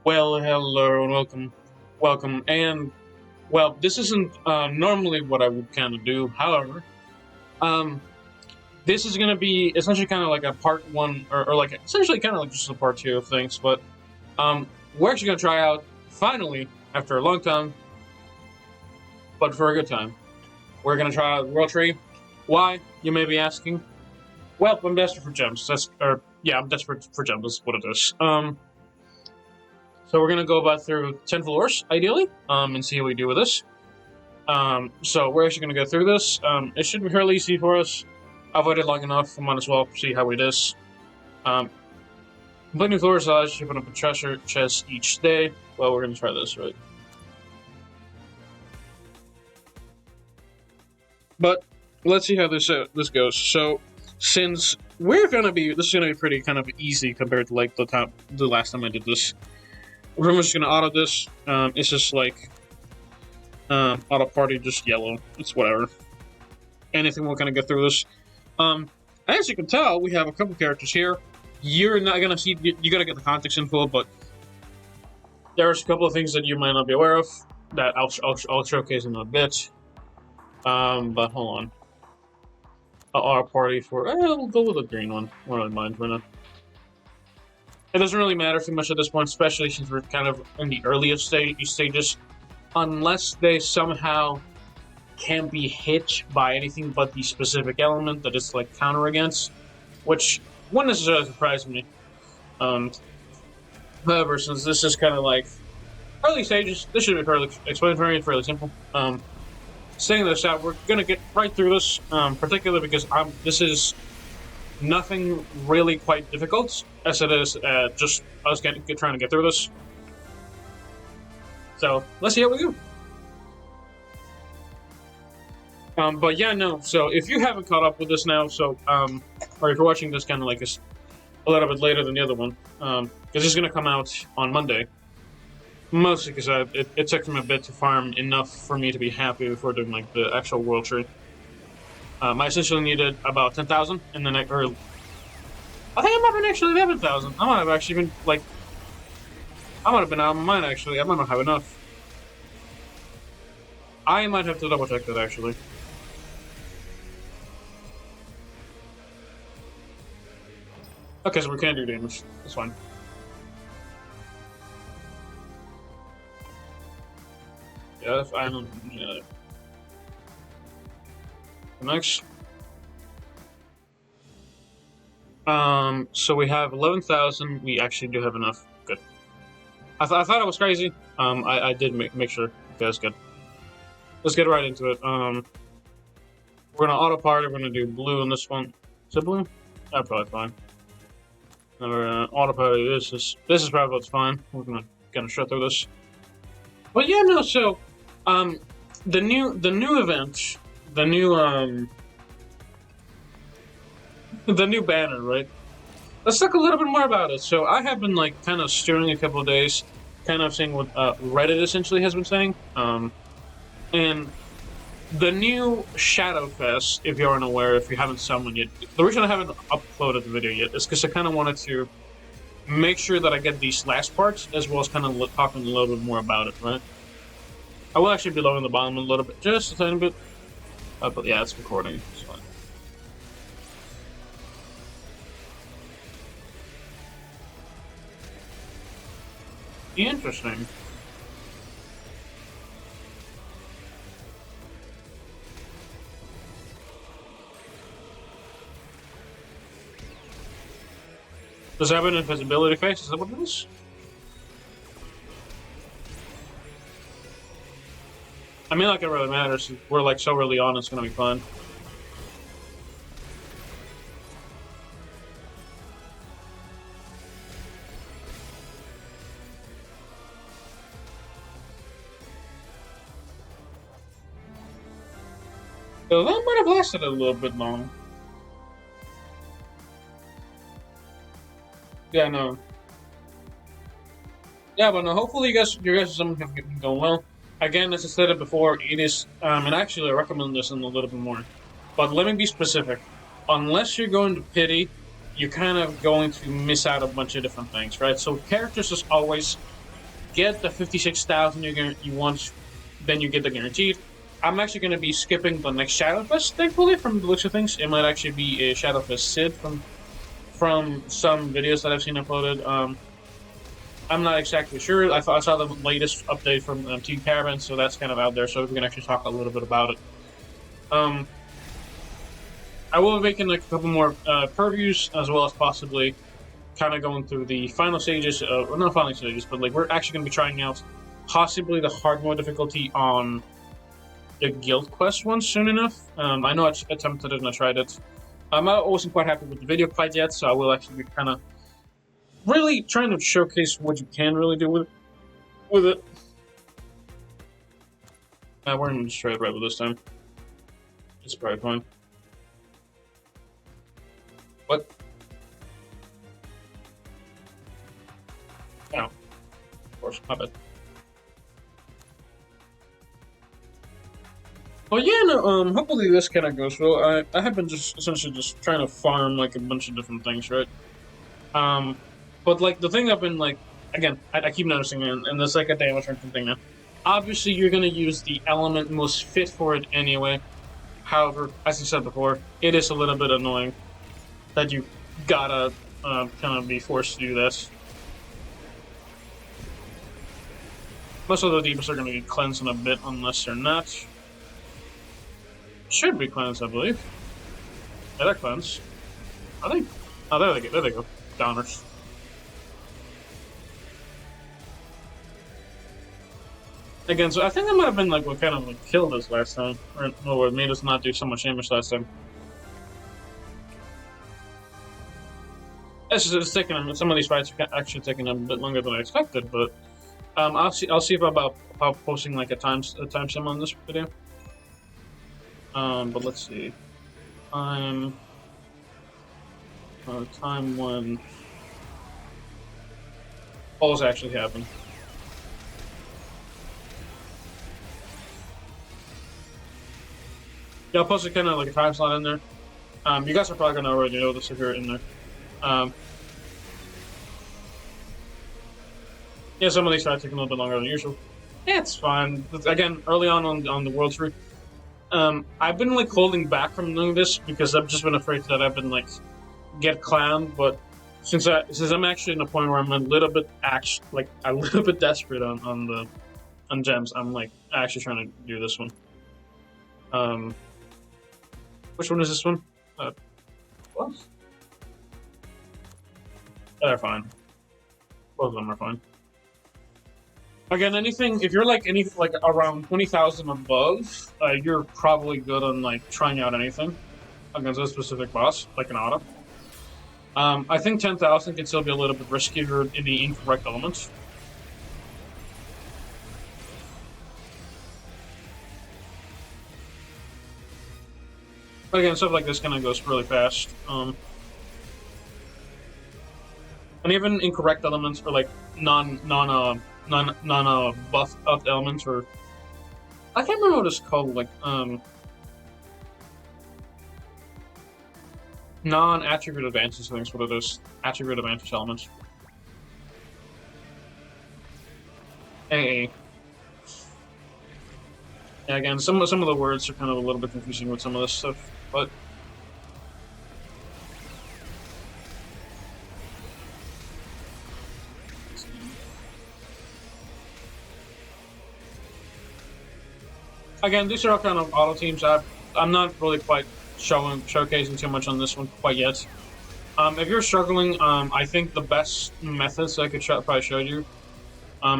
Well, hello and welcome, and well, this isn't normally what I would kind of do. However, um, this is going to be essentially kind of like a part one, or like essentially kind of like just a part two of things. But we're actually going to try out finally after a long time, but for a good time. We're going to try out World Tree. Why, you may be asking? Well, I'm desperate for gems. I'm desperate for gems. That's what it is. So we're gonna go about through 10 floors, ideally, and see how we do with this. So we're actually gonna go through this. It should be fairly easy for us. I've waited long enough. I might as well see how it is. Complete new floors allows you to open up a treasure chest each day. Well, we're gonna try this, right? But let's see how this goes. So since this is gonna be pretty kind of easy compared to like the last time I did this. We're just gonna auto this. It's just like auto party, just yellow. It's whatever. Anything will kind of get through this. As you can tell, we have a couple characters here. You're not gonna see. You gotta get the context info, but there's a couple of things that you might not be aware of that I'll showcase in a bit. But hold on. Auto party for. We'll go with the green one. I don't mind. Why not? It doesn't really matter too much at this point, especially since we're kind of in the earliest stages. Unless they somehow can be hit by anything but the specific element that it's like counter against, which wouldn't necessarily surprise me. However, since this is kind of like early stages, this should be fairly explanatory and fairly simple. Saying this out, we're gonna get right through this, particularly because this is nothing really quite difficult, as it is just us trying to get through this. So let's see how we do. But yeah, no. So if you haven't caught up with this now, or if you're watching this kind of like a little bit later than the other one, because this is gonna come out on Monday. Mostly because it took them a bit to farm enough for me to be happy before doing like the actual world tree. I essentially needed about 10,000, and then I think I might have been actually 11,000. I might have actually been like, I might have been out of my mind actually. I might not have enough. I might have to double check that actually. Okay, so we can't do damage. That's fine. Yeah, I don't. Yeah. Next. So we have 11,000. We actually do have enough. Good. I thought it was crazy. I did make sure. Okay, that's good. Let's get right into it. We're gonna auto party. We're gonna do blue on this one. Is it blue? That's probably fine. And we're gonna auto party. This is probably what's fine. We're gonna shut through this. But yeah, no. So, the new event, the new banner, right? Let's talk a little bit more about it. So I have been like kind of stewing a couple of days, kind of seeing what Reddit essentially has been saying. And the new ShadowFest, if you aren't aware, if you haven't summoned yet, the reason I haven't uploaded the video yet is because I kind of wanted to make sure that I get these last parts, as well as kind of talking a little bit more about it, right? I will actually be lowering the bottom a little bit, just a tiny bit. But yeah, it's recording. It's fine. Interesting. Does it have an invisibility face? Is that what it is? I mean, like, it really matters. We're, like, so early on, it's gonna be fun. So that might have lasted a little bit long. Yeah, no. Yeah, but no, hopefully your guys' something have been going well. Again, as I stated before, it is, and actually I recommend this in a little bit more. But let me be specific. Unless you're going to pity, you're kind of going to miss out a bunch of different things, right? So characters is always get the 56,000 you want, then you get the guaranteed. I'm actually going to be skipping the next ShadowFest, thankfully, from the looks of things. It might actually be a ShadowFest Sid from some videos that I've seen uploaded. I'm not exactly sure. I saw the latest update from Team Caravan, so that's kind of out there, so we can actually talk a little bit about it. I will be making like a couple more previews, as well as possibly kind of going through the final stages, well, not final stages, but like we're actually going to be trying out possibly the hard mode difficulty on the Guild Quest one soon enough. I know I attempted it and I tried it. I wasn't quite happy with the video quite yet, so I will actually be kind of really trying to showcase what you can really do with it. We're going to just try it right with this time. It's probably fine. What? Oh. Of course, my bad. Well, yeah, no, hopefully this kind of goes well. I have been just essentially just trying to farm, like, a bunch of different things, right? But, like, the thing I've been, like, again, I keep noticing, and there's, like, a damage thing now. Obviously, you're going to use the element most fit for it anyway. However, as I said before, it is a little bit annoying that you gotta kind of be forced to do this. Most of the debuffs are going to be cleansed in a bit, unless they're not. Should be cleansed, I believe. Yeah, they're cleansed. Are they? Oh, there they go. There they go. Downers. Again, so I think that might have been like what kind of like killed us last time, or what made us not do so much damage last time. It's taking some of these fights are actually taking a bit longer than I expected, but I'll see about posting like a time sim on this video. But let's see. Time when all this actually happened. Yeah, I'll post a kind of like a time slot in there. You guys are probably gonna already know this if you're in there. Yeah, some of these fights take a little bit longer than usual. Yeah, it's fine. Again, early on the World Tour, I've been like holding back from doing this because I've just been afraid that I've been like get clowned. But since I'm actually in a point where I'm a little bit desperate on gems, I'm like actually trying to do this one. Which one is this one? What? They're fine. Both of them are fine. Again, if you're like around 20,000 above, you're probably good on like trying out anything against a specific boss, like an auto. I think 10,000 can still be a little bit riskier in the incorrect elements. But again, stuff like this kind of goes really fast. And even incorrect elements for like non buff up elements, or I can't remember what it's called, like non-attribute advantage. I think is what it is. Attribute advantage elements. AA. Yeah, again, some of the words are kind of a little bit confusing with some of this stuff, but again, these are all kind of auto teams. I'm not really quite showcasing too much on this one quite yet. If you're struggling, I think the best methods I could probably show you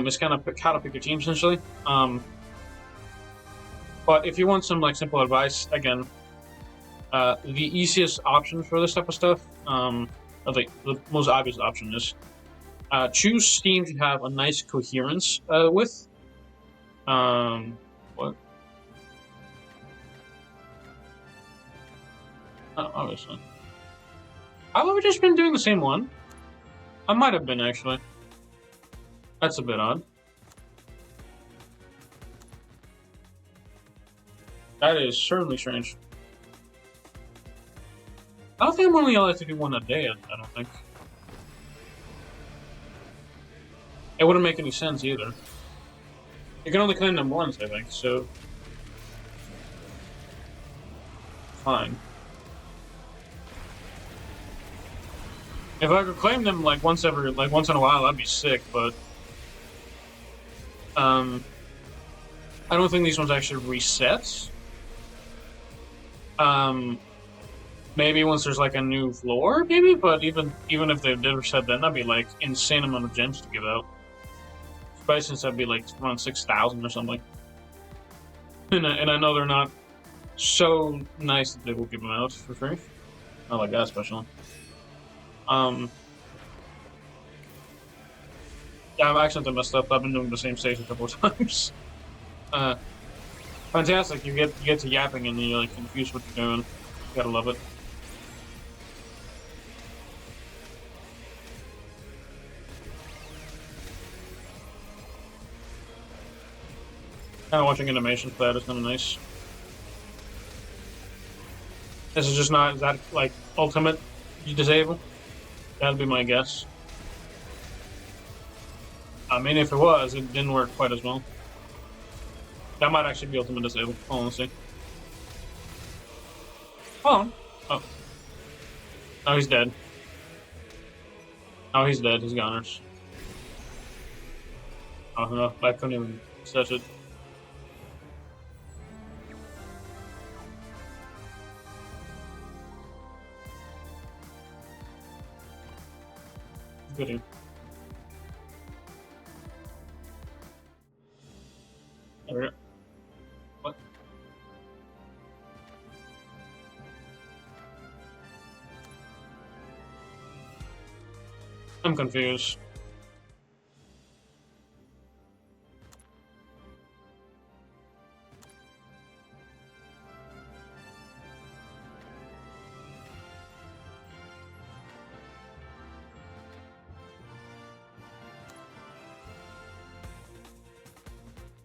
is kind of how to pick your team essentially. But if you want some like simple advice, again, the easiest option for this type of stuff, the most obvious option is choose teams you have a nice coherence with. What? Oh, obviously. I've just been doing the same one. I might have been, actually. That's a bit odd. That is certainly strange. I don't think I'm only allowed to do one a day, I don't think. It wouldn't make any sense either. You can only claim them once, I think, so... Fine. If I could claim them like once in a while, that'd be sick, but... I don't think these ones actually reset. Maybe once there's like a new floor, maybe, but even if they did reset then, that'd be like insane amount of gems to give out. Especially since that'd be like around 6,000 or something. And I know they're not so nice that they will give them out for free. Not like that, especially. Yeah, I've accidentally messed up. I've been doing the same stage a couple of times. Fantastic. You get to yapping and you're like confused what you're doing. You gotta love it. Kind of watching animation for that is kind of nice. This is just not, is that like ultimate you disable? That'd be my guess. I mean, if it was, it didn't work quite as well. That might actually be ultimate disable. Hold on, let's see. Hold on. Oh. Oh, he's dead. Oh, he's dead. He's goners. Oh, no. I couldn't even touch it. Good. There we go. What? I'm confused.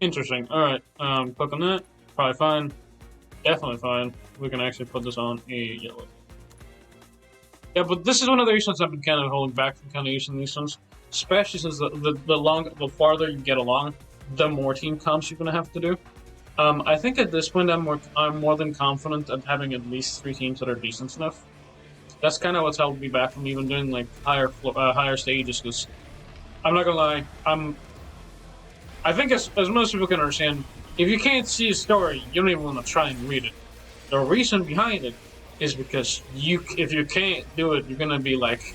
Interesting. Alright, click on that. Probably fine. Definitely fine. We can actually put this on a yellow. Yeah, but this is one of the reasons I've been kind of holding back from kind of using these ones. Especially since the farther you get along, the more team comps you're gonna have to do. I think at this point I'm more than confident at having at least 3 teams that are decent enough. That's kind of what's held me back from even doing like higher stages, because I'm not gonna lie, I think as most people can understand, if you can't see a story, you don't even want to try and read it. The reason behind it is because if you can't do it, you're gonna be like,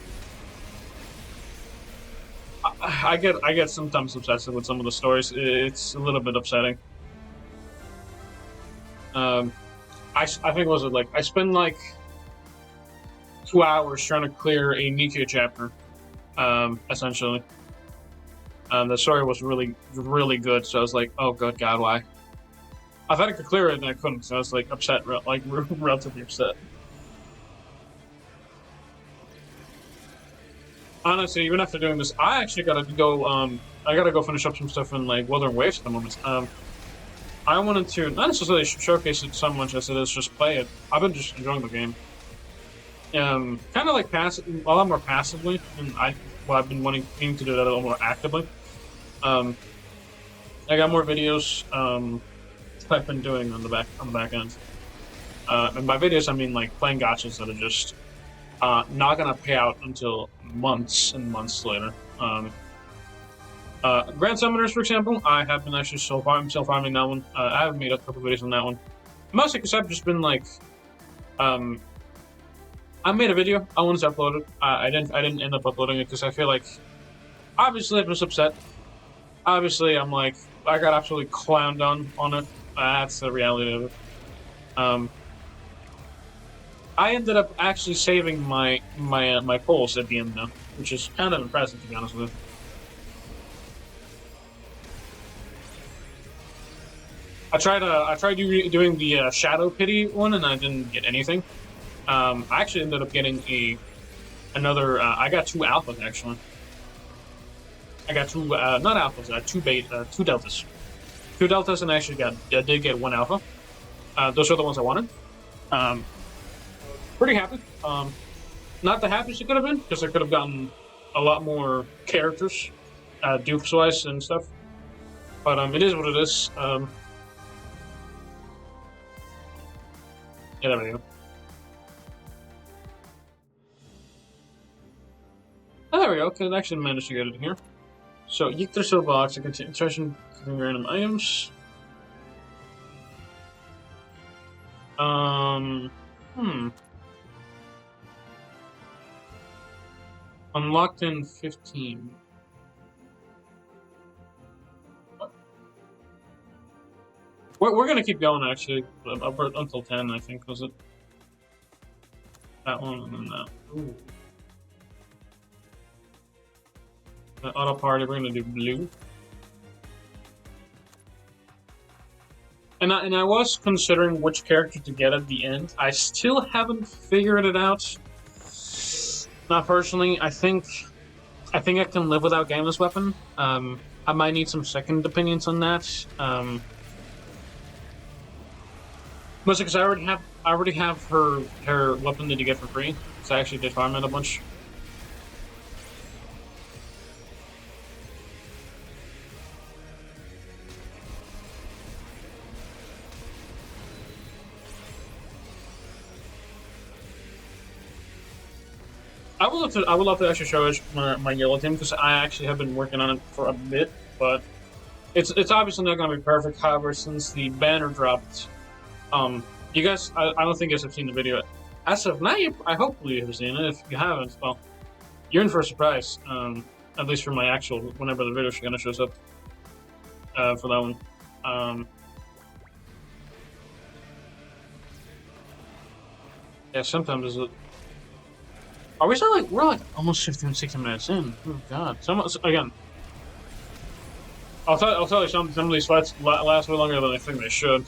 I get sometimes obsessive with some of the stories. It's a little bit upsetting. I think was it like I spent like 2 hours trying to clear a Nikkei chapter, essentially. The story was really, really good, so I was like, oh, good God, why? I thought I could clear it, and I couldn't, so I was, like, upset, like, relatively upset. Honestly, even after doing this, I actually gotta go finish up some stuff in, like, Wuthering Waves at the moment. I wanted to, not necessarily showcase it so much as it is just play it. I've been just enjoying the game. Kind of, like, a lot more passively, and I've been wanting to do that a little more actively. I got more videos I've been doing on the back end. And by videos I mean like playing gachas that are just not gonna pay out until months and months later. Grand Summoners, for example, I have been actually self-farming that one. I haven't made a couple videos on that one. Mostly because I've just been like, I made a video. I wanted to upload it. I didn't end up uploading it because I feel like, obviously, I'm just upset. Obviously, I'm like, I got absolutely clowned on it. That's the reality of it. I ended up actually saving my polls at the end though, which is kind of impressive to be honest with you. I tried doing the Shadow Pity one, and I didn't get anything. I actually ended up getting another. I got 2 alphas actually. I got 2 not alphas, 2 deltas. 2 deltas, and I actually did get 1 alpha. Those are the ones I wanted. Pretty happy. Not the happiest it could have been, because I could have gotten a lot more characters. dupes-wise and stuff. But it is what it is. Yeah, there we go. Oh, there we go. Okay, I actually managed to get it in here. So, yeet this to a box to continue searching random items. Unlocked in 15. What? We're gonna keep going actually, up until 10, I think, was it? That one and then that. Ooh. The auto party, we're gonna do blue. And I was considering which character to get at the end. I still haven't figured it out. Not personally. I think I can live without Gameless Weapon. I might need some second opinions on that. Mostly because I already have her weapon that you get for free. So I actually did farm it a bunch. I would love to actually show my yellow team because I actually have been working on it for a bit, but it's obviously not going to be perfect. However, since the banner dropped, you guys, I don't think you guys have seen the video. As of now, I hopefully you have seen it. If you haven't, well, you're in for a surprise. At least for my actual whenever the video kind of shows up for that one. Yeah, sometimes it's. Are we still like, we're like almost 15, 16 minutes in. Oh god. Again, I'll tell you some of these fights last way longer than I think they should.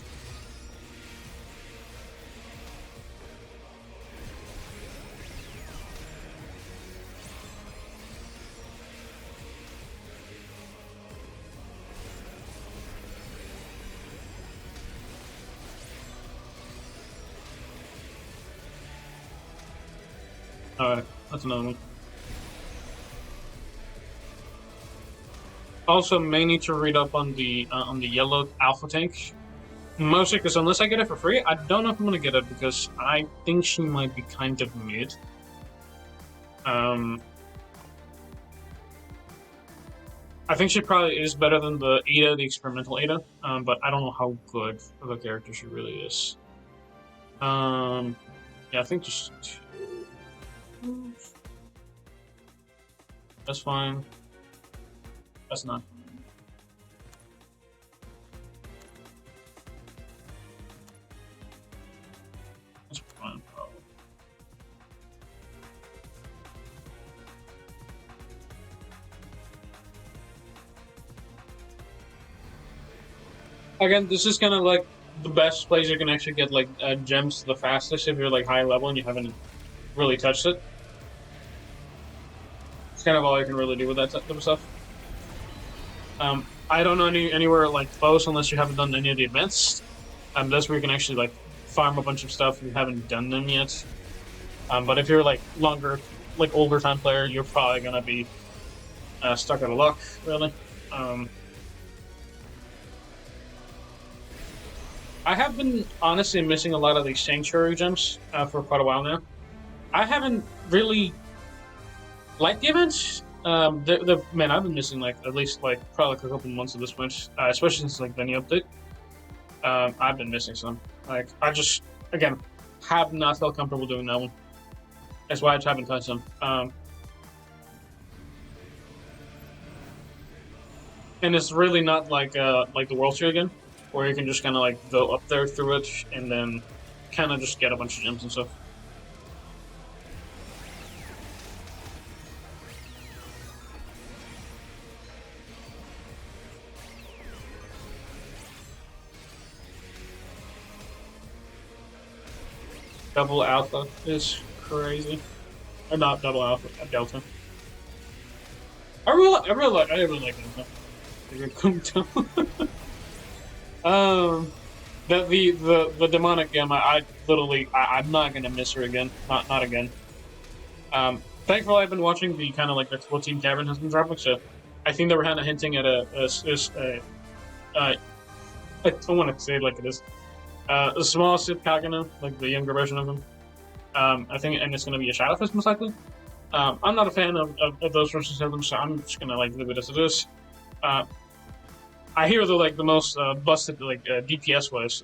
Alright, that's another one. Also, may need to read up on the yellow alpha tank. Mostly because unless I get it for free, I don't know if I'm gonna get it because I think she might be kind of mid. I think she probably is better than the Ada, the experimental Ada, but I don't know how good of a character she really is. Yeah, I think just two. That's fine. That's not. That's fine, probably. Again, this is kind of like the best place you can actually get like gems the fastest if you're like high level and you haven't really touched it. It's kind of all you can really do with that type of stuff. I don't know anywhere like close unless you haven't done any of the events. That's where you can actually like farm a bunch of stuff if you haven't done them yet. But if you're like older time player, you're probably gonna be stuck out of luck, really. I have been honestly missing a lot of these sanctuary gems for quite a while now. I haven't really liked the events. Man, I've been missing like at least like probably like a couple months at this point, especially since like the new update. I've been missing some. Like I just again have not felt comfortable doing that one. That's why I haven't touched them. And it's really not like the World Tree again, where you can just kind of like go up there through it and then kind of just get a bunch of gems and stuff. Double alpha is crazy. Or not double alpha, delta. I really like delta. The demonic gem, I'm not gonna miss her again. Not again. Thankfully I've been watching the kind of like the 14 Cavern has been dropping, so I think they were kind of hinting at I don't want to say it like it is. A small Sith Kagana, like the younger version of him. I think, and it's going to be a ShadowFest most likely. I'm not a fan of those versions of them, so I'm just going to like leave it as it is. I hear they're like the most busted, like DPS wise,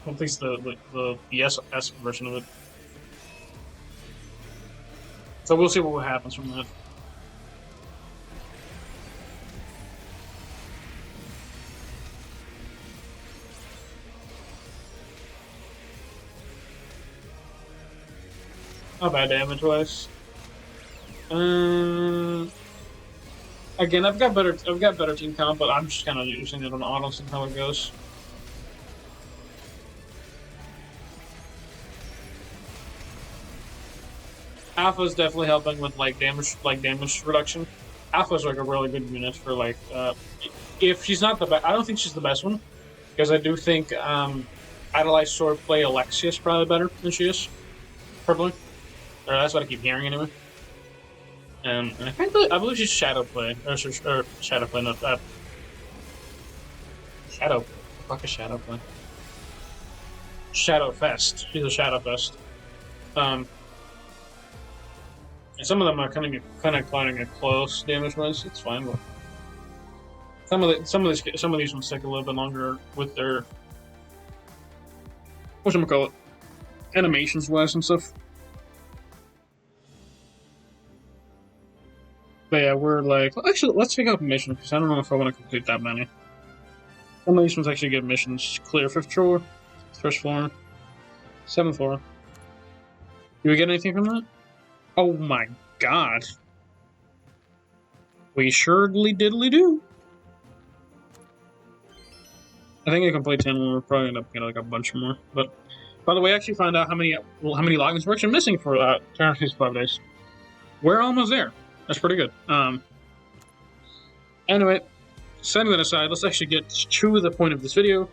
at least the S version of it. So we'll see what happens from that. Not bad damage wise. Again, I've got better team count, but I'm just kind of using it on auto, see how it goes. Alpha is definitely helping with damage reduction. Alpha is like a really good unit for like if she's not the best. I don't think she's the best one because I do think Idolized Swordplay Alexia is probably better than she is. Probably, or that's what I keep hearing anyway. And I believe she's Shadowplay or Shadowplay, not that. Shadow, fuck a Shadowplay. ShadowFest. She's a ShadowFest. And some of them are kind of climbing it close damage wise. It's fine, but some of these ones take a little bit longer with their whatchamacallit, animations wise and stuff. But yeah, we're like, actually, let's pick up missions because I don't know if I want to complete that many. Some of these ones actually get missions. Clear 5th floor, 1st floor, 7th floor. Do we get anything from that? Oh my god. We surely diddly do. I think I can play 10 more. We'll probably end up getting like a bunch more. But by the way, I actually found out how many logins we're actually missing for Terran 5 days. We're almost there. That's pretty good. Anyway, setting that aside, let's actually get to the point of this video.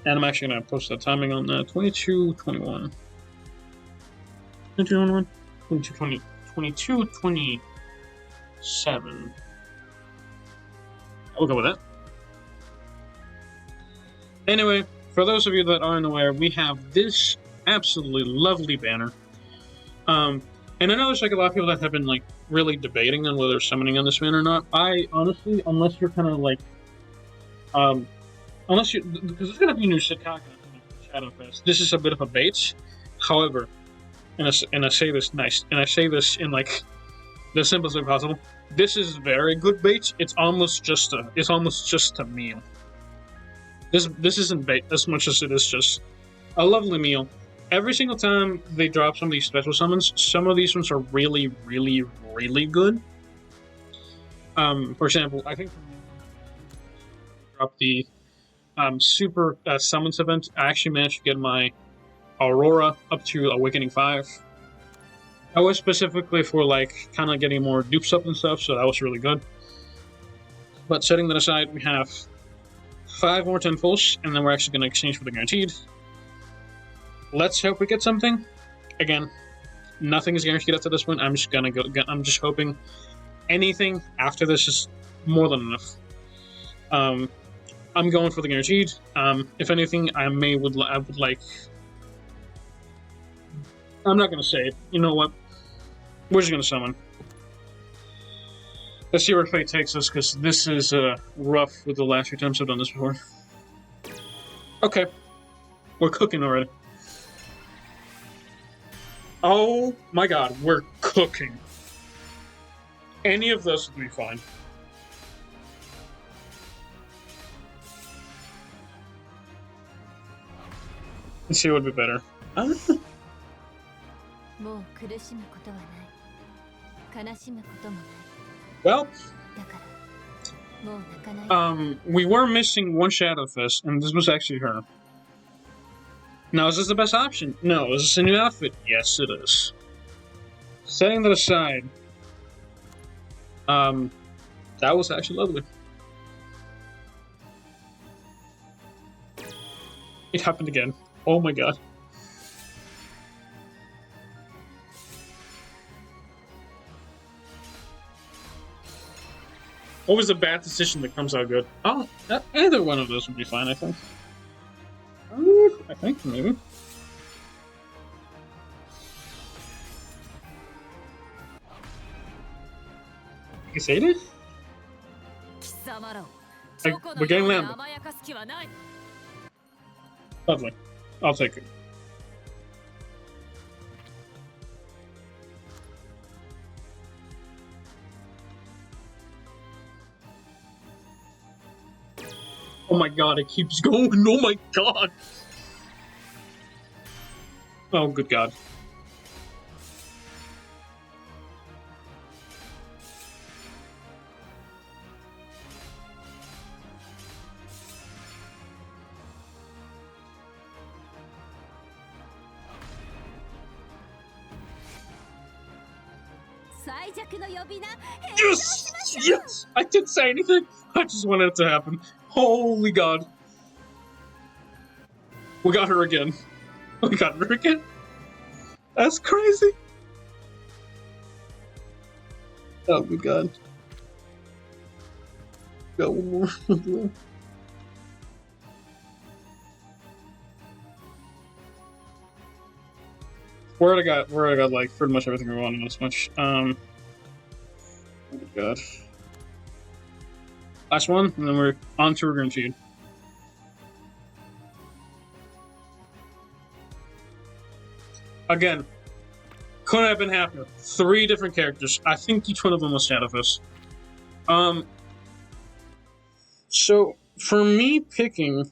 And I'm actually going to post the timing on 22:21. 22:21? 22:20. 22:27. We'll go with that. Anyway, for those of you that aren't aware, we have this absolutely lovely banner. And I know there's like a lot of people that have been like really debating on whether summoning on this banner or not. I honestly, unless you're kind of like, because it's gonna be new Sitcom ShadowFest. This is a bit of a bait. However, and I say this nice, and I say this in like the simplest way possible. This is very good bait. It's almost just a meal. This isn't bait as much as it is just a lovely meal. Every single time they drop some of these special summons, some of these ones are really, really, really good. For example, I think drop the super summons event. I actually managed to get my Aurora up to Awakening 5. That was specifically for like kind of getting more dupes up and stuff, so that was really good. But setting that aside, we have 5 more 10 pulls, and then we're actually going to exchange for the guaranteed. Let's hope we get something. Again, nothing is guaranteed up to this point. I'm just hoping anything after this is more than enough. I'm going for the guaranteed. If anything, I would like. I'm not gonna say it. You know what? We're just gonna summon. Let's see where fate takes us, because this is rough with the last few times I've done this before. Okay, we're cooking already. Oh my god, we're cooking. Any of those would be fine. Let's see what would be better. Well, we were missing one ShadowFest, and this was actually her. Now, is this the best option? No. Is this a new outfit? Yes, it is. Setting that aside, that was actually lovely. It happened again. Oh my god. Always a bad decision that comes out good. Oh, either one of those would be fine, I think. I think, maybe. You say it? We're getting landed. Lovely. I'll take it. Oh my god, it keeps going. Oh my god. Oh, good god. Yes! Yes! I didn't say anything. I just wanted it to happen. Holy god. We got her again. We got her again? That's crazy. Oh my god. Got one more. Where I got like pretty much everything we wanted this much. Oh my god. Last one, and then we're on to Return Feud. Again, couldn't have been happier. 3 different characters. I think each one of them was ShadowFests. So for me picking,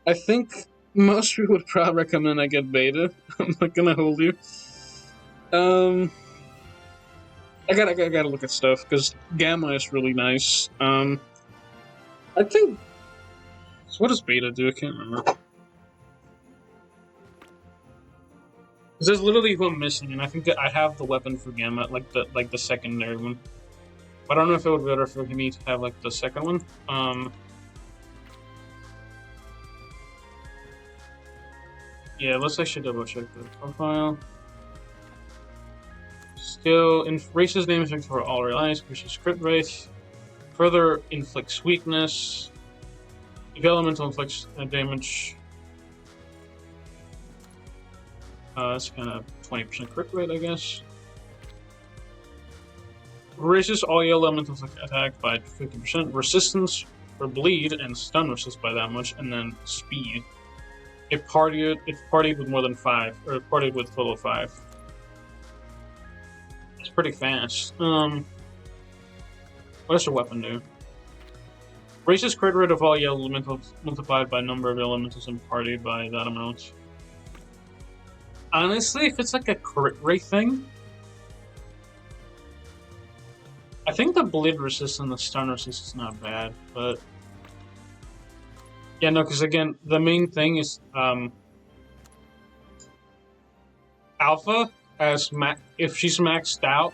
I think most people would probably recommend I get beta. I'm not gonna hold you. I gotta look at stuff because Gamma is really nice. I think. So what does beta do? I can't remember. There's literally one missing, and I think that I have the weapon for Gamma, like the secondary one. But I don't know if it would be better for me to have like the second one. Yeah, let's actually double check the profile. Skill raises name effect for all allies, increases crit rate. Further inflicts weakness. If elemental inflicts damage. That's kind of 20% crit rate, I guess. Raises all your elemental attack by 50%. Resistance for bleed and stun resist by that much, and then speed. If partied with more than 5, or partied with a total of 5. It's pretty fast. What does your weapon do? Raises crit rate of all your elementals multiplied by number of elementals and partied by that amount. Honestly, if it's like a crit rate thing, I think the bleed resist and the stun resist is not bad, but yeah, no, because again, the main thing is Alpha, if she's maxed out,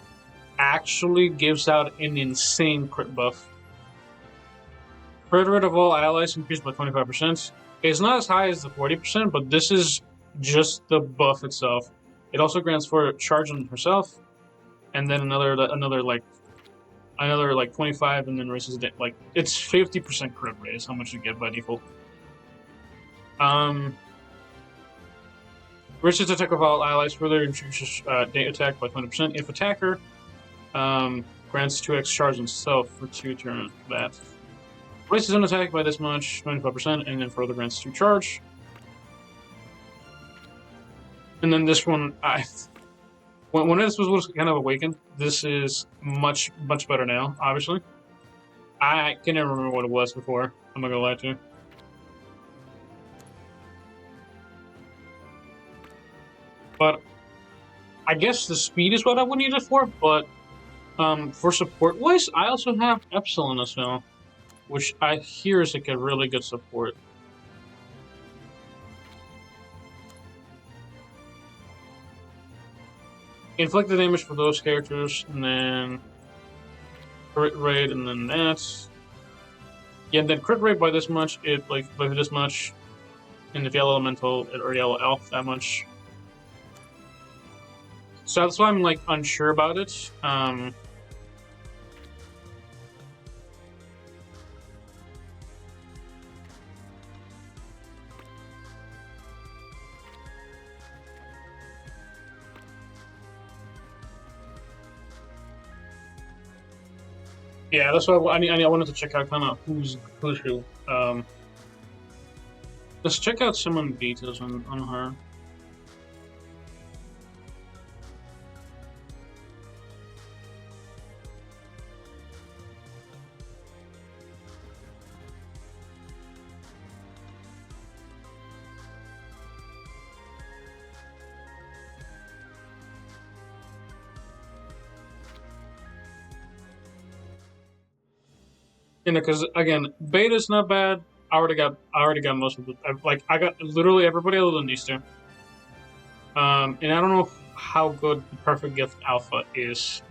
actually gives out an insane crit buff. Crit rate of all allies increased by 25%. It's not as high as the 40%, but this is just the buff itself. It also grants for charge on herself, and then another like 25, and then raises it like it's 50% crit rate is how much you get by default. Raises attack of all allies further increases attack by 20%. If attacker grants 2x charge on self for 2 turns. That raises an attack by this much, 25%, and then further grants 2 charge. And then this one, when this was kind of awakened, this is much better now. Obviously, I can never remember what it was before. I'm not gonna lie to you. But I guess the speed is what I would need it for. But for support wise, I also have Epsilon as well, which I hear is like a really good support. Inflict the damage for those characters, and then crit rate, and then that. Yeah, and then crit rate by this much, it by this much, and if yellow elemental or yellow elf that much. So that's why I'm like unsure about it. Yeah, that's why I wanted to check out kind of who's who. Let's check out some of the details on her. You know, because again, beta's not bad. I already got most of the I got literally everybody other than these two. And I don't know how good the Perfect Gift Alpha is.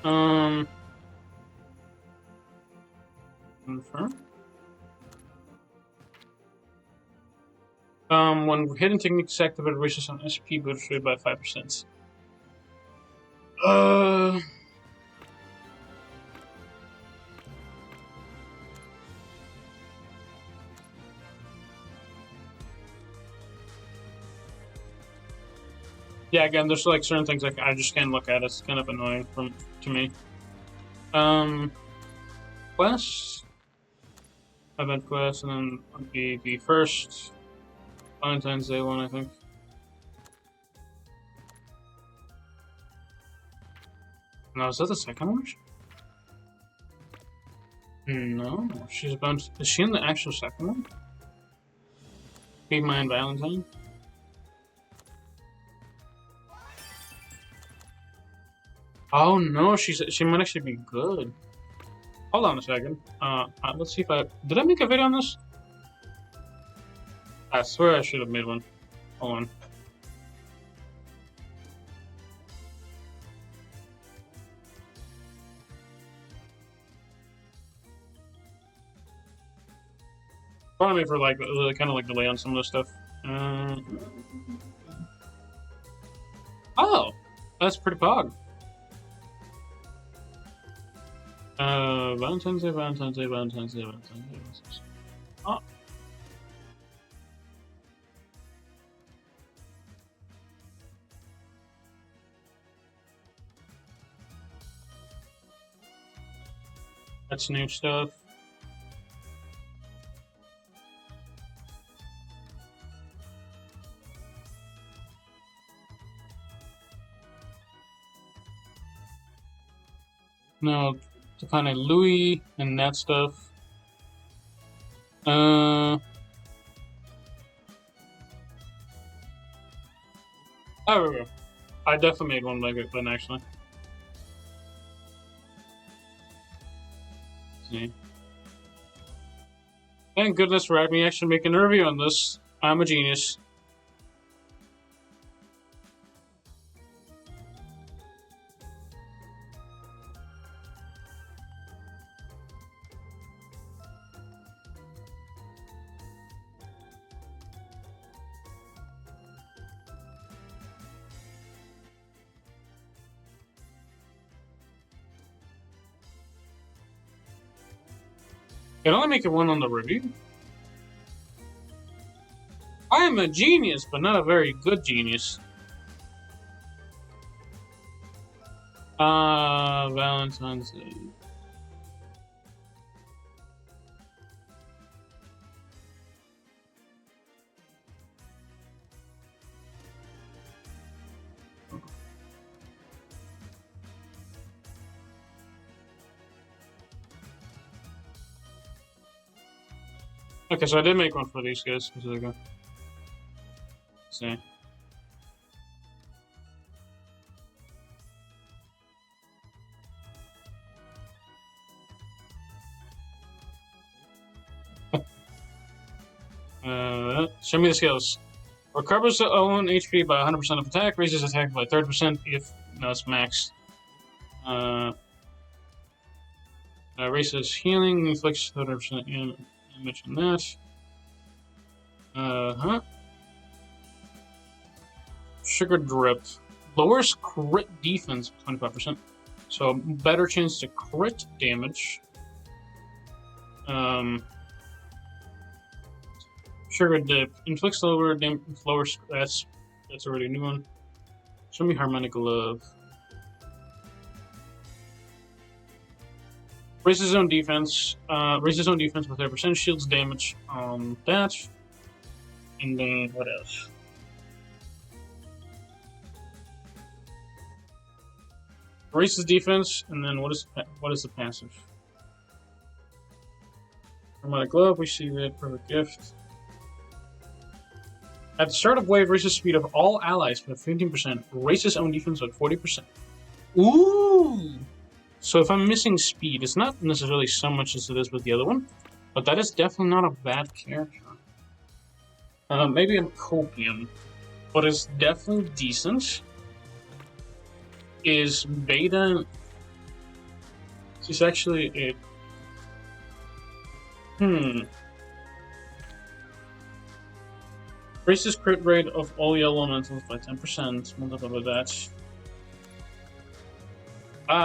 Confirm. When hidden technique is activated, raises on SP boost rate by 5%. Yeah, again, there's like certain things like I just can't look at. It's kind of annoying to me. Quest, event quest, and then the first Valentine's Day one, I think. No, is that the second one? No, she's about. Is she in the actual second one? Be Mine Valentine. Oh no, she might actually be good. Hold on a second. Let's see if did I make a video on this? I swear I should have made one. Hold on. Pardon me for like kind of like delay on some of this stuff. Oh, that's pretty pog. Valentine's Day, Valentine's Day, Valentine's Day, Valentine's Day, Valentine's Day. Oh. That's new stuff. No, to find a Louis and that stuff. Oh, I definitely made one like it then actually. See. Thank goodness for me actually making a review on this. I'm a genius. Can only make it one on the review. I am a genius, but not a very good genius. Valentine's Day. Okay, so I did make one for these guys specifically. See. Show me the skills. Recovers the own HP by 100% of attack, raises attack by 30% if no, it's maxed. Raises healing, inflicts 30% damage on that. Sugar Drip. Lowers crit defense 25%. So better chance to crit damage. Sugar Dip. Inflicts lower damage. That's already a new one. Show me Harmonic Love. Raises his own defense. Raises his own defense with 30% shields damage on that. And then what else? Raises defense, and then what is the passive? Harmonic Glove, we see that perfect gift. At the start of wave, raises speed of all allies by 15%. Raises own defense by 40%. Ooh! So if I'm missing speed, it's not necessarily so much as it is with the other one, but that is definitely not a bad character. Maybe I'm copium, but it's definitely decent. Is Beta... She's actually a... Raises crit rate of all yellow elementals by 10%. Multiplied by that.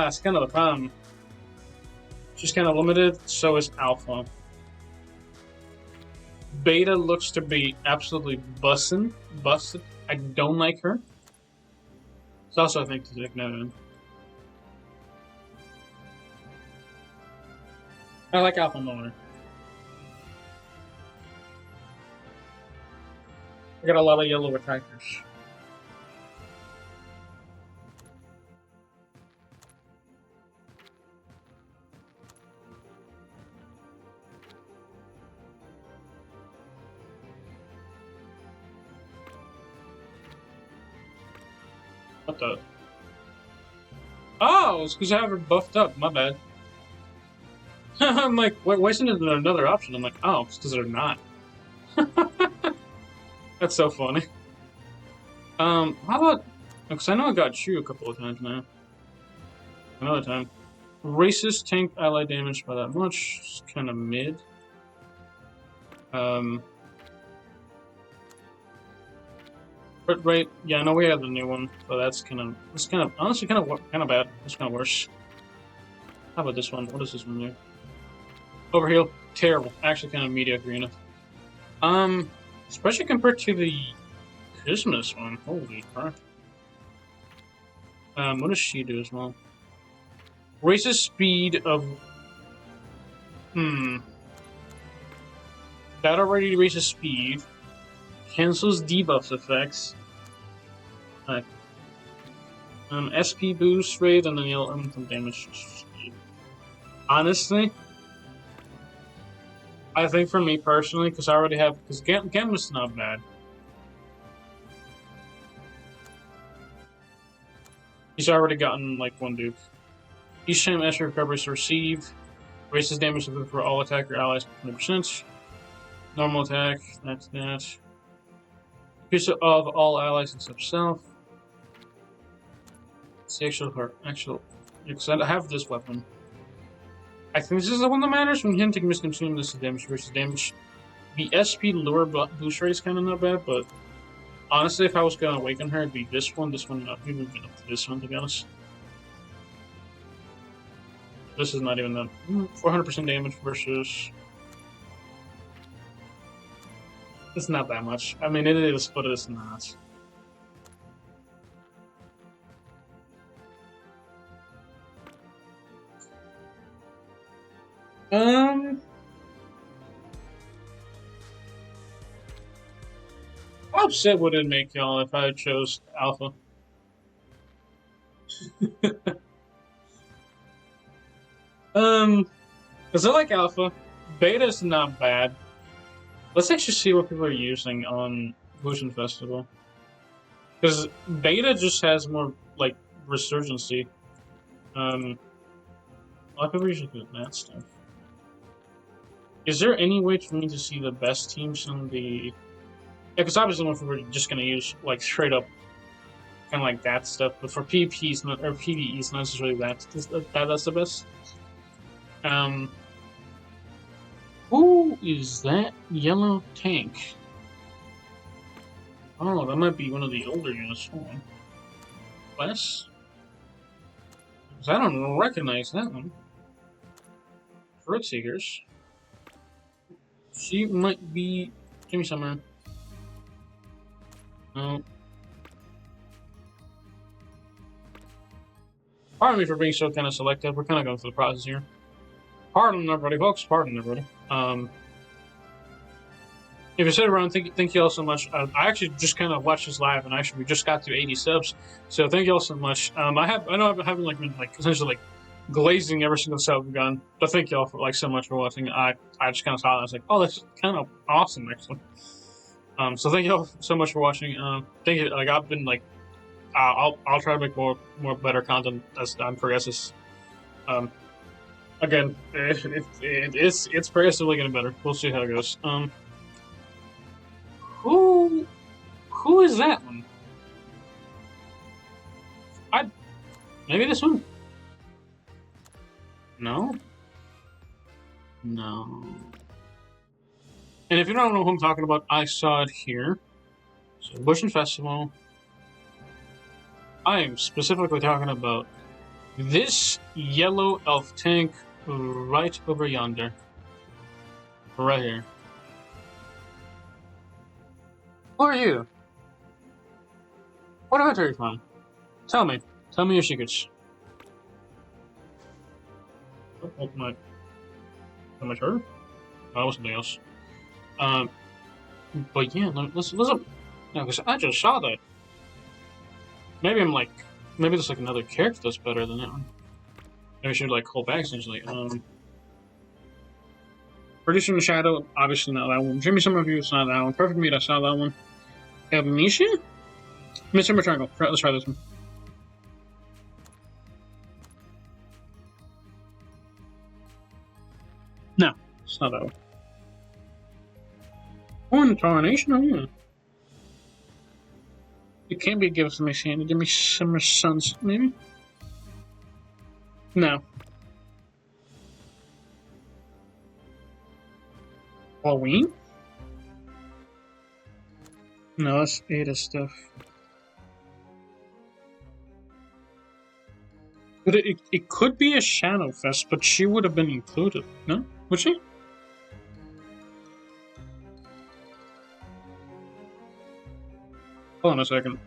It's kind of the problem. She's kind of limited, so is Alpha. Beta looks to be absolutely busted. I don't like her. It's also, I think, to ignore. I like Alpha more. I got a lot of yellow attackers. What the? Oh, it's because I have her buffed up. My bad. I'm like, why isn't there another option? I'm like, oh, it's because they're not. That's so funny. How about... Because I know I got you a couple of times now. Another time. Racist tank ally damage by that much. It's kind of mid. Crit rate. Yeah, I know we have the new one, so that's kind of... It's kind of... Honestly, kind of bad. It's kind of worse. How about this one? What does this one do? Overheal. Terrible. Actually, kind of mediocre unit. Especially compared to the Christmas one. Holy crap. What does she do as well? Raises speed of... That already raises speed. Cancels debuffs effects. SP boost rate, and then you'll elemental damage speed. Honestly, I think for me personally, because I already have... Because Gambit's not bad. He's already gotten, like, one dupe. Each time extra recoveries received, raises damage for all attacker allies by 20%. Normal attack, that's that. Piece of all allies except self. It's the actual... Because I have this weapon. I think this is the one that matters. When hinting misconsumed, this is damage versus damage. The SP lure boost rate is kind of not bad, but honestly, if I was going to awaken her, it'd be this one. This one, not even up to this one, to be honest. This is not even that. 400% damage versus... It's not that much. I mean, it is, but it's not. How upset would it make y'all if I chose Alpha? Because I like Alpha. Beta's not bad. Let's actually see what people are using on Evolution Festival. Because Beta just has more, like, resurgency. A lot of people usually do that stuff. Is there any way for me to see the best teams on the... Yeah, because obviously if we're just going to use, like, straight up kind of like that stuff, but for PvP's not, or PvE's not necessarily that's the best. Who is that yellow tank? Oh, that might be one of the older units. Hold on. Wes? Because I don't recognize that one. Fruit Seekers. She might be... Give me some. No. Pardon me for being so kind of selective. We're kind of going through the process here. Pardon everybody, folks. Pardon everybody. If you sit around, thank you all so much. I actually just kind of watched this live, and actually we just got to 80 subs, so thank you all so much. I know I've been essentially like glazing every single sub we've gotten, but thank you all for so much for watching. I just kind of saw it, I was like, oh, that's kind of awesome actually. So thank you all so much for watching. Thank you. I've been I'll try to make more better content as time progresses. Again, it's progressively getting better. We'll see how it goes. Who is that one? Maybe this one? No? No. And if you don't know who I'm talking about, I saw it here. So Bush and Festival. I am specifically talking about this yellow elf tank right over yonder. Right here. Who are you? What event are you from? Tell me. Tell me your secrets. Oh, my. Am I sure? Oh, that was something else. But yeah, let's no, because I just saw that. Maybe maybe there's another character that's better than that one. Maybe I should hold back essentially. Producer in the Shadow, obviously not that one. Jimmy Summer Review, it's not that one. Perfect Meat, I saw that one. Amnesia? Midsummer Triangle. Let's try this one. No, it's not that one. One Tarnation? Oh, yeah. It can't be Give Us My Sandy. Give me Summer Suns, maybe? No. Halloween? No, that's Ada stuff. But it could be a ShadowFest, but she would have been included, no? Would she? Hold on a second.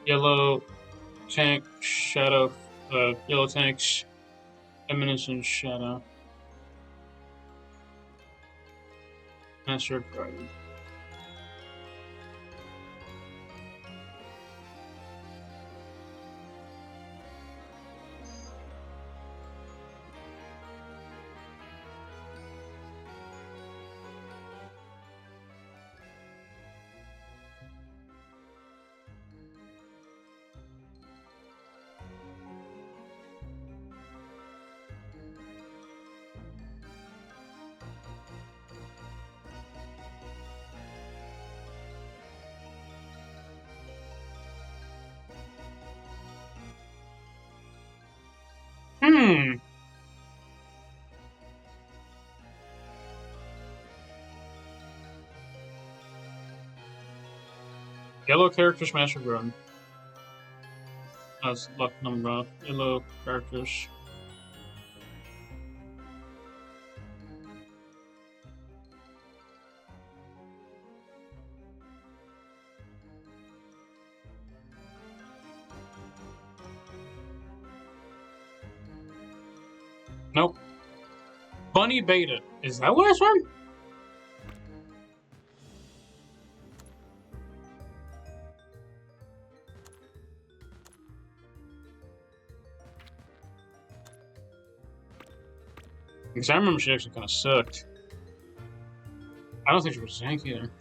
Yellow tank, shadow, yellow tanks, EminenceinShadow. Master Garden. Yellow characters, Master Garden. That's luck number. Yellow characters. Nope. Bunny Beta. Is that what it's from? Because I remember she actually kind of sucked. I don't think she was Zank either.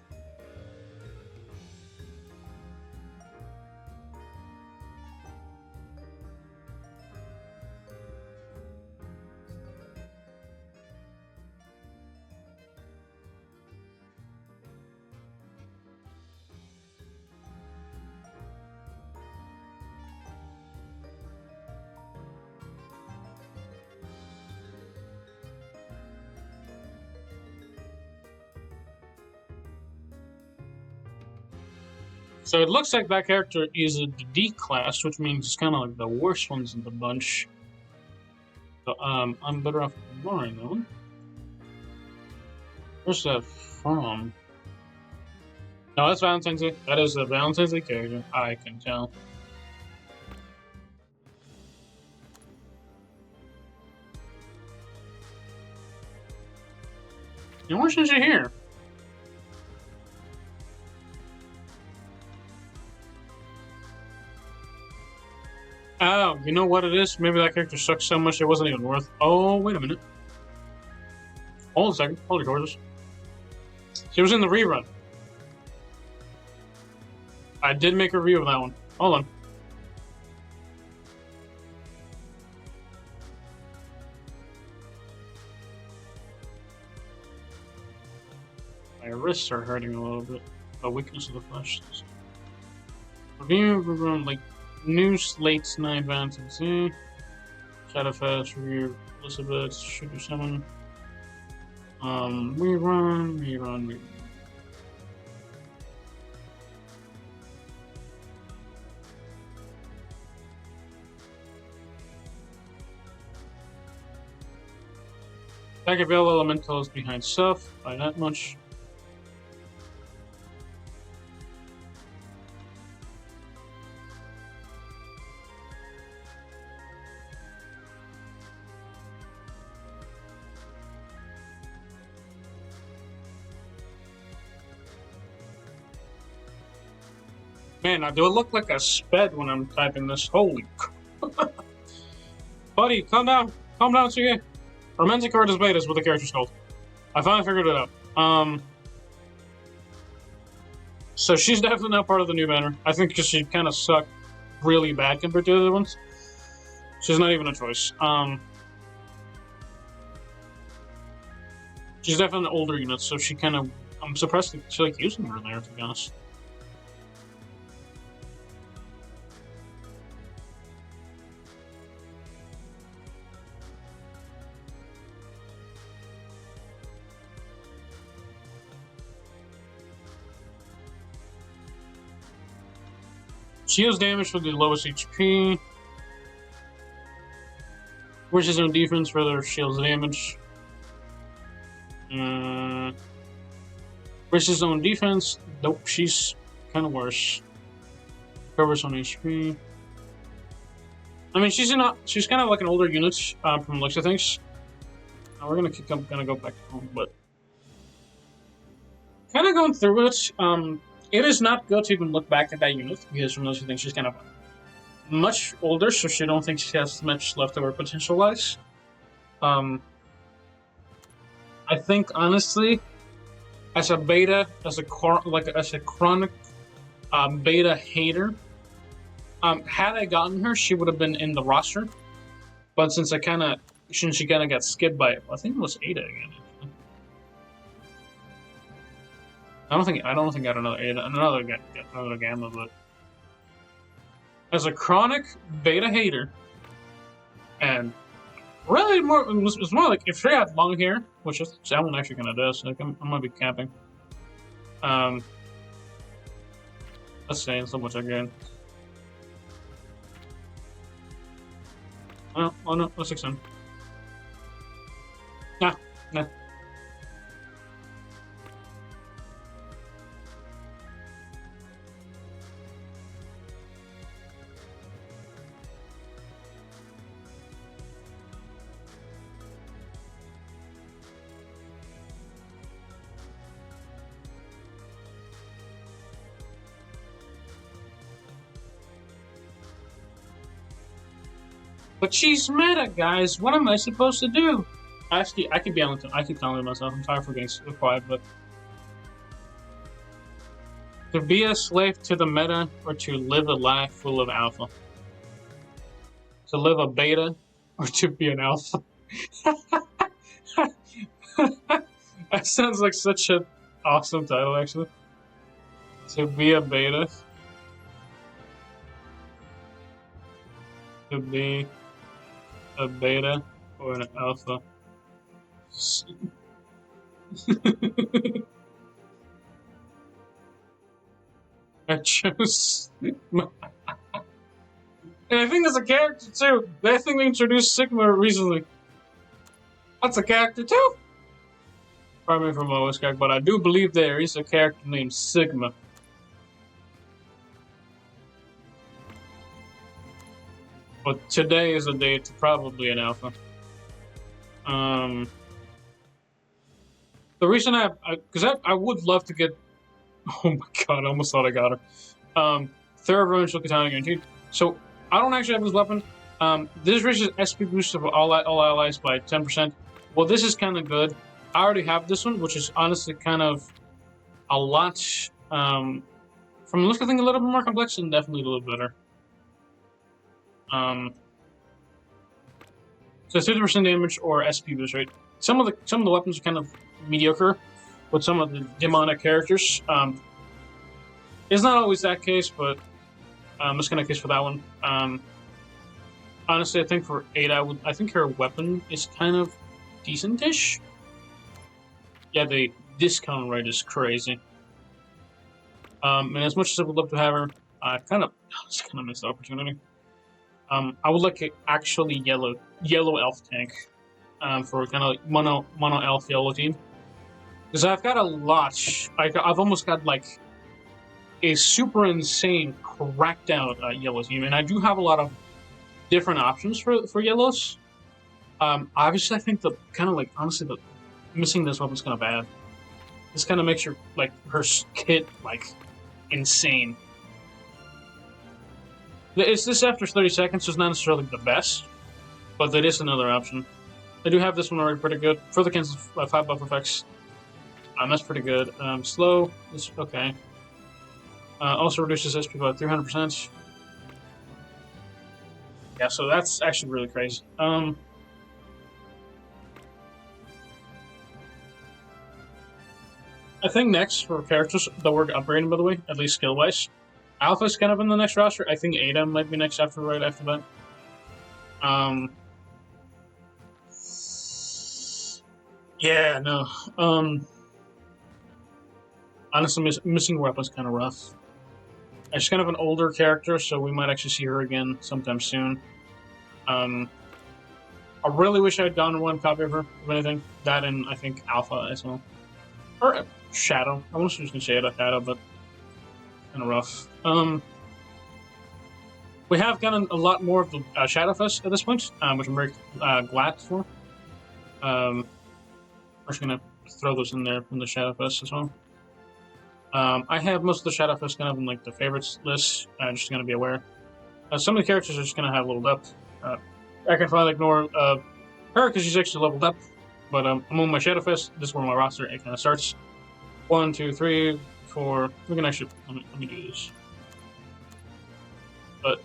So it looks like that character is a D class, which means it's kind of like the worst ones in the bunch. So I'm better off ignoring that one. Where's that from? No, that's Valentine's Day. That is a Valentine's Day character. I can tell. And why isn't she here? Oh, you know what it is? Maybe that character sucks so much it wasn't even worth. Oh, wait a minute. Hold a second. Hold your horses. She was in the rerun. I did make a review of that one. Hold on. My wrists are hurting a little bit. A weakness of the flesh. Review rerun like new slates 9 Fantasy. ShadowFests review Elizabeth Sugar 7. Rerun. Vagabell Elementals behind stuff by that much. Man, do I look like a sped when I'm typing this? Holy buddy, calm down. Calm down, CA. Romantic card is beta is what the character's called. I finally figured it out. So she's definitely not part of the new banner. I think because she kind of sucked really bad compared to the other ones. She's not even a choice. She's definitely an older unit, so she kind of... I'm surprised that she like using her there, to be honest. She has damage for the lowest HP. Wishes on defense for their shield's damage. Wishes on defense. Nope, she's kind of worse. Covers on HP. I mean, she's kind of like an older unit from the looks of things. We're gonna go back home, but kind of going through it. It is not good to even look back at that unit because from those who think she's kind of much older, so she don't think she has much leftover potential-wise. I think honestly, as a beta, as a chronic beta hater, had I gotten her, she would have been in the roster. But since she kind of got skipped by, I think it was Ada again. I don't think I got another Gamma, but as a chronic beta hater, and really it's more like if she had long hair, which is that one actually kind of does. Like I'm gonna be camping. Let's say so much again. Oh no, let's extend. Nah. But she's meta, guys. What am I supposed to do? Actually, I keep telling myself. I'm tired for getting so quiet, but to be a slave to the meta or to live a life full of alpha. To live a beta or to be an alpha. That sounds like such an awesome title, actually. To be a beta. To be a beta or an alpha. I chose Sigma. And I think there's a character too. I think they introduced Sigma recently. That's a character too. Pardon me for my voice crack, but I do believe there is a character named Sigma. But today is a day to probably an alpha. The reason because I would love to get. Oh my god! I almost thought I got her. Third Revengeful Katana guaranteed. So I don't actually have this weapon. This raises SP boost of all allies by 10%. Well, this is kind of good. I already have this one, which is honestly kind of a lot. From the look, I think a little bit more complex and definitely a little better. So 50% damage or SP boost rate. Some of the weapons are kind of mediocre with some of the demonic characters. It's not always that case, but it's kind of case for that one. Honestly, I think for Ada, I think her weapon is kind of decent-ish. Yeah, the discount rate is crazy. And as much as I would love to have her, I just kind of missed the opportunity. I would like an actually yellow elf tank for kind of like mono elf yellow team, because I've got a lot. I've almost got like a super insane cracked out yellow team, and I do have a lot of different options for yellows. Obviously, I think the kind of like honestly the missing this weapon is kind of bad. This kind of makes her like her kit like insane. It's this after 30 seconds, so it's not necessarily the best, but that is another option. I do have this one already pretty good. Further cancels 5 buff effects. That's pretty good. Slow is okay. Also reduces SP by 300%. Yeah, so that's actually really crazy. I think next for characters that we're upgrading, by the way, at least skill-wise, Alpha's kind of in the next roster. I think Ada might be next right after that. Yeah, no. Honestly, missing weapons kind of rough. She's kind of an older character, so we might actually see her again sometime soon. I really wish I had gotten one copy of her, if anything. That and, I think, Alpha as well. Or Shadow. I was just going to say Shadow, but kind of rough. We have gotten a lot more of the ShadowFests at this point, which I'm very glad for. We're just going to throw those in there from the ShadowFest as well. I have most of the ShadowFests kind of in like the favorites list, just going to be aware. Some of the characters are just going to have leveled up. I can finally ignore her because she's actually leveled up. But I'm on my ShadowFest. This is where my roster it kind of starts. 1, 2, 3, 4. We can actually let me do this. But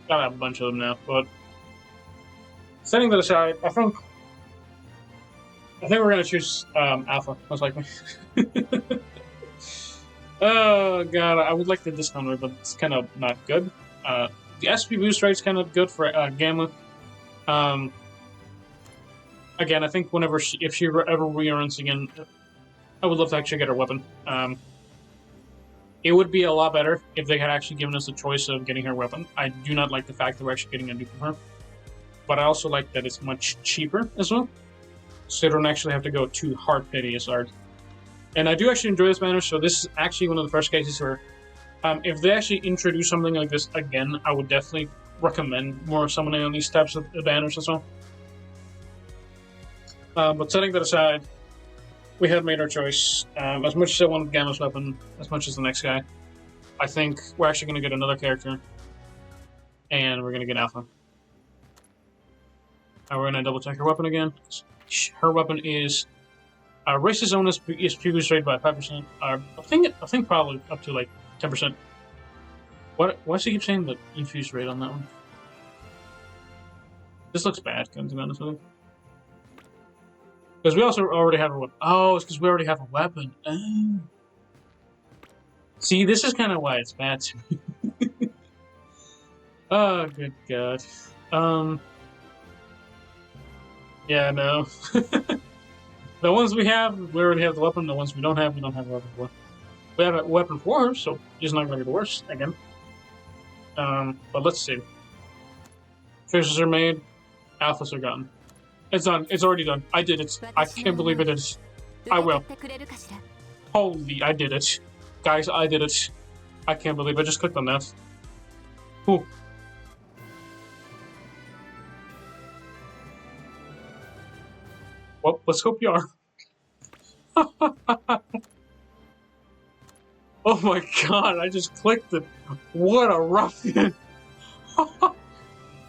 gotta have a bunch of them now. But setting that aside, I think we're gonna choose Alpha most likely. Oh god, I would like the discount rate, but it's kind of not good. The SP boost rate's kind of good for Gamma. Again, I think if she ever re-runs again, I would love to actually get her weapon. It would be a lot better if they had actually given us the choice of getting her weapon. I do not like the fact that we're actually getting a dupe of her, but I also like that it's much cheaper as well, so you don't actually have to go too hard hideous art. And I do actually enjoy this banner, so this is actually one of the first cases where, if they actually introduce something like this again, I would definitely recommend more summoning on these types of banners as well. But setting that aside, we have made our choice. As much as I wanted Gamma's weapon, as much as the next guy, I think we're actually going to get another character, and we're going to get Alpha. We're going to double check her weapon again. Her weapon is raises own SP boost rate by 5%. I think probably up to like 10%. Why does he keep saying the infused rate on that one? This looks bad, to be honest with you. Because we also already have a weapon. Oh, it's because we already have a weapon. Oh. See, this is kind of why it's bad to me. Oh, good god. Yeah, no. The ones we have, we already have the weapon. The ones we don't have a weapon for. We have a weapon for her, so she's not going to be the worst again. But let's see. Choices are made. Alphas are gotten. It's done. It's already done. I did it. I can't believe it is. I will. Holy, I did it. Guys, I did it. I can't believe I just clicked on that. Ooh. Well, let's hope you are. Oh my god, I just clicked it. What a ruffian.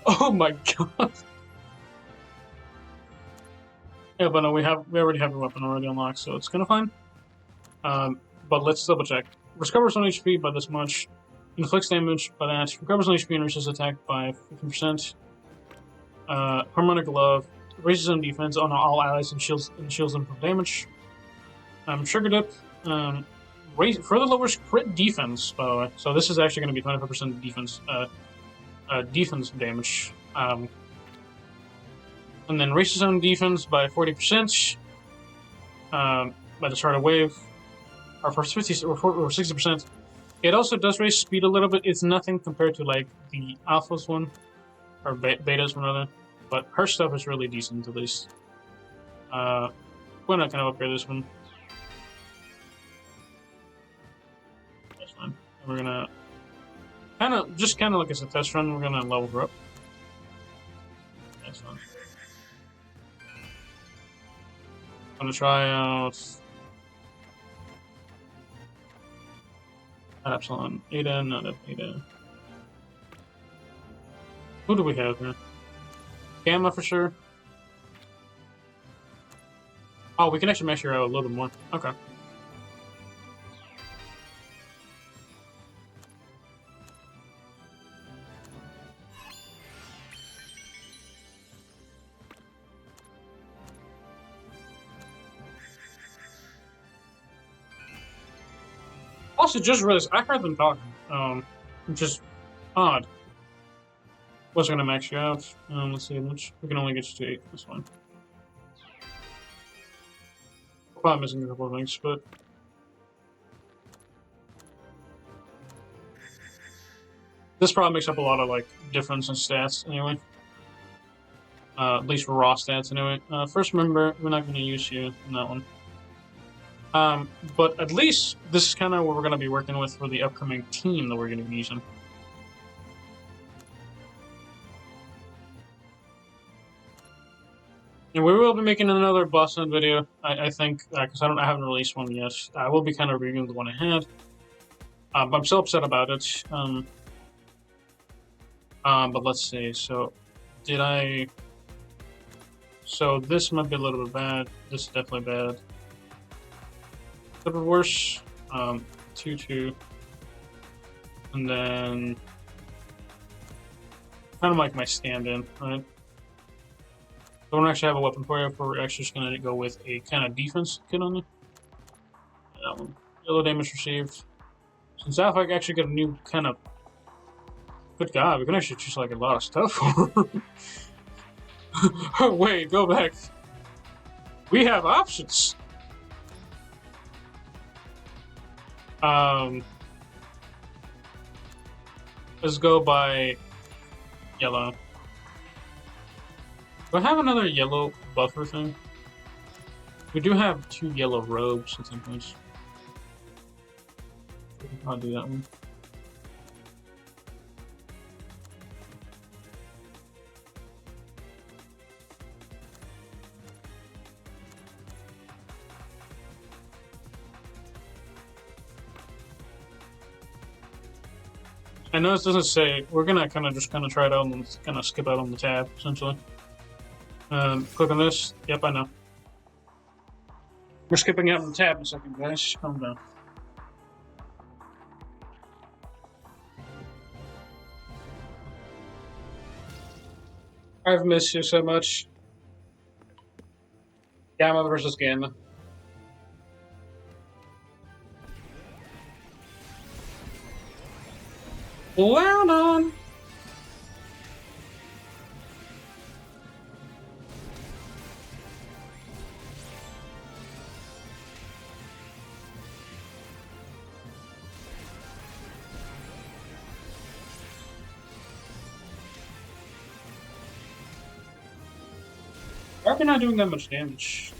Oh my god. Yeah, but no, we already have a weapon already unlocked, so it's kinda fine. But let's double check. Recovers on HP by this much. Inflicts damage by that. Recovers on HP and resists attack by 15%. Harmonic Glove. Raises on defense on all allies and shields them from damage. Sugar Dip. Further lowers crit defense, by the way. So this is actually going to be 25% defense defense damage. And then raises on defense by 40% by the start of wave. Or for 50 or 60%. It also does raise speed a little bit. It's nothing compared to like the Alpha's one. Or Beta's one, rather. But her stuff is really decent, at least. We're not going to upgrade this one. That's fine. And we're going to kind of like as a test run, we're going to level her up. That's fine. I'm going to try out Epsilon Ada, not Ada. Who do we have here? Gamma for sure. Oh, we can actually measure out a little bit more. Okay. Also, just realized I heard them talking. Which is odd. What's gonna max you out? Let's see how much. We can only get you to 8. That's fine. Probably missing a couple of things, but this probably makes up a lot of like difference in stats anyway. At least for raw stats anyway. First, remember we're not going to use you in that one. But at least this is kind of what we're going to be working with for the upcoming team that we're going to be using. And we will be making another boss hunt video, I think, because I haven't released one yet. I will be kind of reviewing the one I had. But I'm still upset about it. But let's see. So, did I... So this might be a little bit bad. This is definitely bad. A little bit worse. 2-2. And then... kind of like my stand-in, right? I don't actually have a weapon for you, we're actually just going to go with a kind of defense kit on you. That one. Yellow damage received. Since Alpha actually got a new kind of... Good God, we can actually choose like a lot of stuff. Wait, go back. We have options. Let's go by yellow. Do I have another yellow buffer thing? We do have 2 yellow robes at some points. I'll do that one. I know this doesn't say, we're gonna kind of try it out and kind of skip out on the tab, essentially. Click on this. Yep, I know. We're skipping out on the tab in a second, guys. Calm down. I've missed you so much. Gamma versus Gamma. Well done! Why are we not doing that much damage?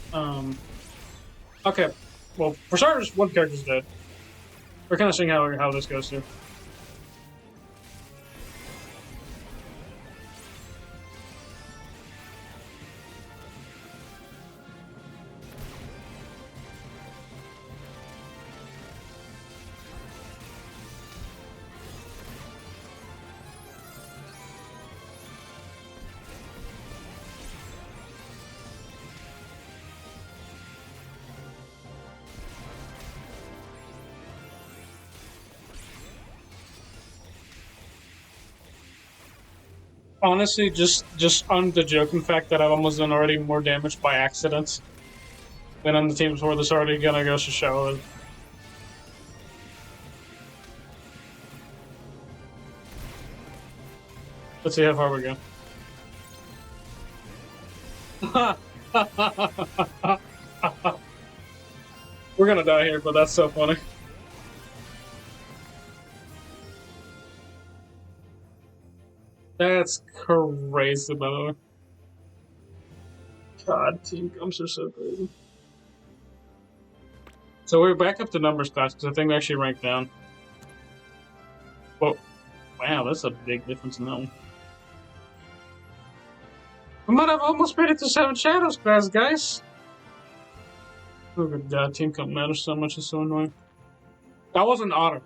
Okay. Well, for starters, one character's dead. We're kind of seeing how this goes through. honestly, just on the joking fact that I've almost done already more damage by accident than on the teams where this already gonna go to show. Let's see how far we go. We're gonna die here, but that's so funny. That's crazy, by the way. God, team comps are so crazy. So we're back up to numbers class because I think we actually ranked down. Whoa. Wow, that's a big difference in that one. We might have almost made it to 7 Shadows class, guys. Oh good god, team comp matters so much, it's so annoying. That wasn't auto.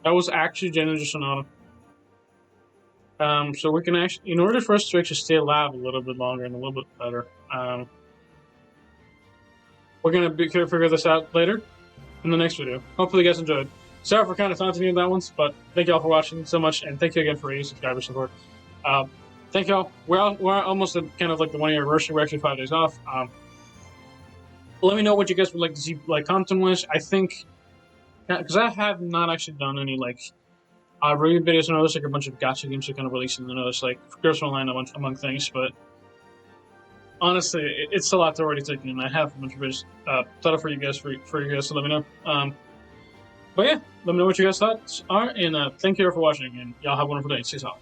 That was actually genuinely just an auto. So we can actually, in order for us to actually stay alive a little bit longer and a little bit better, we're gonna figure this out later in the next video. Hopefully you guys enjoyed. Sorry for kind of taunting you in that one, but thank you all for watching so much, and thank you again for your subscriber support. Thank y'all. We're almost at kind of like the 1 year anniversary. We're actually 5 days off. Let me know what you guys would like to see, like content-wise. I think because I have not actually done any like review videos. I know there's like a bunch of gacha games that kind of releasing. I know there's like Girls Online among things, but honestly, it's a lot to already take in. I have a bunch of videos thought of for you guys for you guys to let me know. But yeah, let me know what you guys' thoughts are, and thank you all for watching, and y'all have a wonderful day. See you all.